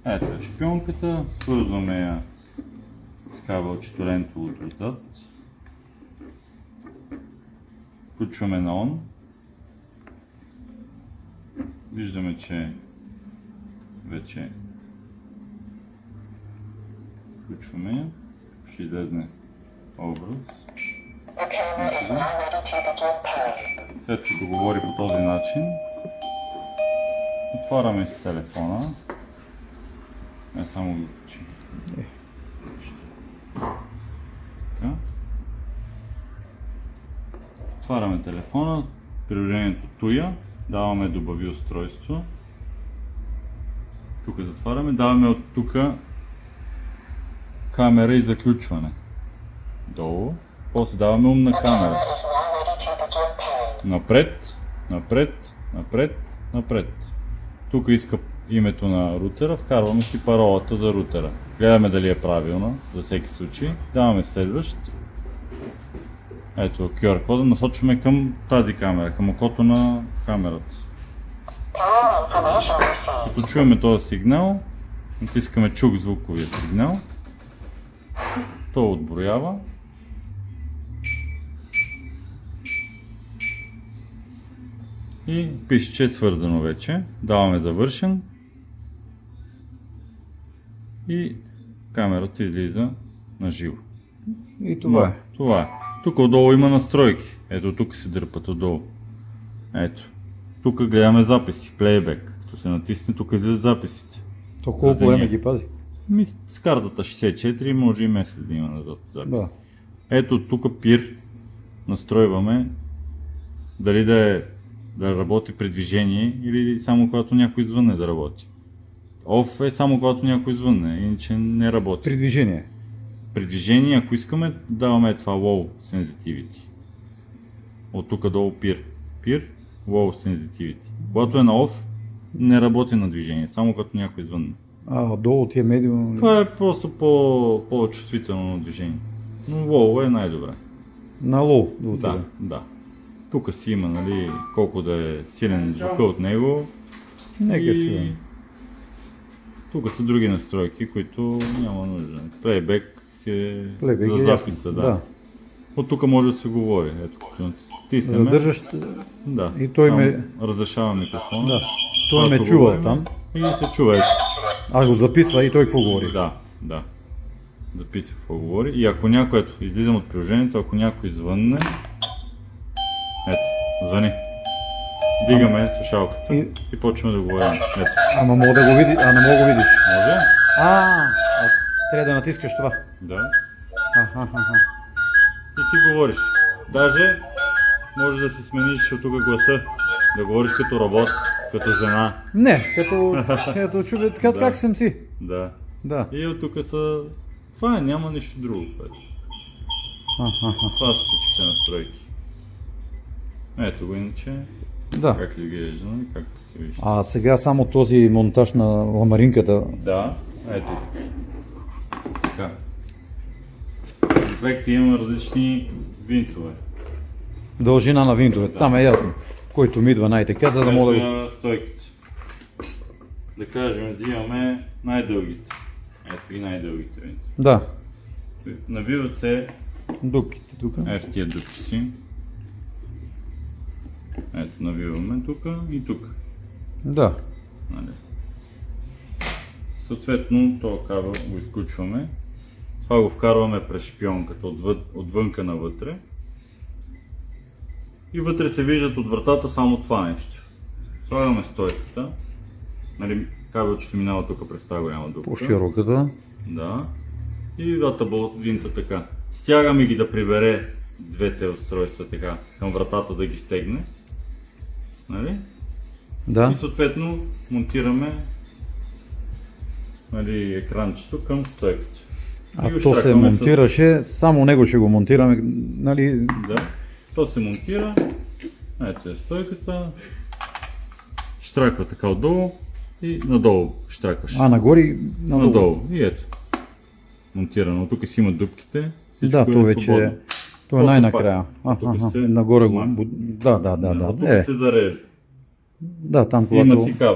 Ето е шпионката, свързваме я с кабелчето лентовото отзад. Включваме на on. Виждаме, че вече включваме я. Ще излезне образ. След като говори по този начин, отваряме си телефона. Не само го включи. Отваряме телефона, приложението Tuya, даваме добави устройство. Тук затваряме, даваме от тук камера и заключване. Долу. После даваме умна камера. Напред, напред, напред, напред. Тук иска името на рутера, вкарваме си паролата за рутера. Гледаме дали е правилно, за всеки случай. Даваме следващ. Ето QR кода, насочваме към тази камера, към окото на камерата. Като чуваме този сигнал, натискаме чук звуковия сигнал. То отброява. И пише, че е свързано вече. Даваме завършен. И камерата излиза на живо. И това е. Това е. Тук отдолу има настройки. Ето тук се дърпат отдолу. Ето. Тук гледаме записи, плейбек. Като се натисне, тук излизат записите. То колко време ги пази? С картата 64 може и месец да има назад запис. Да. Ето тук пир настройваме дали да работи при движение или само когато някой звънне да работи. Off е само когато някой звънне, иначе не работи. При движение? При движение, ако искаме, даваме това Low Sensitivity. От тук долу Peer, Low Sensitivity. Когато е на Off, не работи на движение, само като някой звънне. Долу ти е медиум? Това е просто по-чувствително на движение. Но Low е най-добре. На Low? Да. Тук си има, нали, колко да е силен звука от него. Нека си. Тук са други настройки, които няма нужда. Playback си е за записа, да. От тук може да се говори. Ето, като натиснем. Задържаш. Да. И той ме разрешава микрофона. Да. Той ме чува там. И се чува. Го записва и той какво говори? Да. Записва какво говори. И ако някой, излизам от приложението, ако някой звънне, ето, звъни. Дигаме слушалката и почваме да говорим. Ето. Ама мога да го видиш, не мога да го видиш. Може? Трябва да натискаш това. Да. И си говориш. Даже може да си смениш от тук гласа. Да говориш като робот, като жена. Не, като човек, как съм си. Да. И от тук са... Това няма нищо друго. Това са всичките настройки. Ето го иначе. Да. Как ли вижда, както се вижда. Сега само този монтаж на ламаринката. Да, ето. Така. В комплекта има различни винтове. Дължина на винтове, там е ясно. Който ми идва най-така, за да мога да го... Стойките. Да кажем, да имаме най-дългите. Ето и най-дългите винтове. Да. Навиват се дупките тук. Ето тия дупчици. Ето, навиваме тук и тук. Да. Съответно, този кабел го изключваме. Това го вкарваме през шпионката отвънка навътре. И вътре се виждат от вратата само това нещо. Слагаме стойката. Кабелчето минава тук през тази голяма дупка. По-широката. Да. И двата болтовинта така. Стягаме ги да прибере двете устройства така към вратата да ги стегне. Нали? Да. И съответно монтираме екранчето към стойката. То се монтираше, само него ще го монтираме, нали? Да. То се монтира. Ето е стойката. Штраква така отдолу и надолу штракваш. Нагоре и надолу. И ето. Монтирано. Тук си има дупките. Да, то вече то е най-накрая. Нагоре го. Да. Тук се зарежда. Да, там когато... Има си кабел.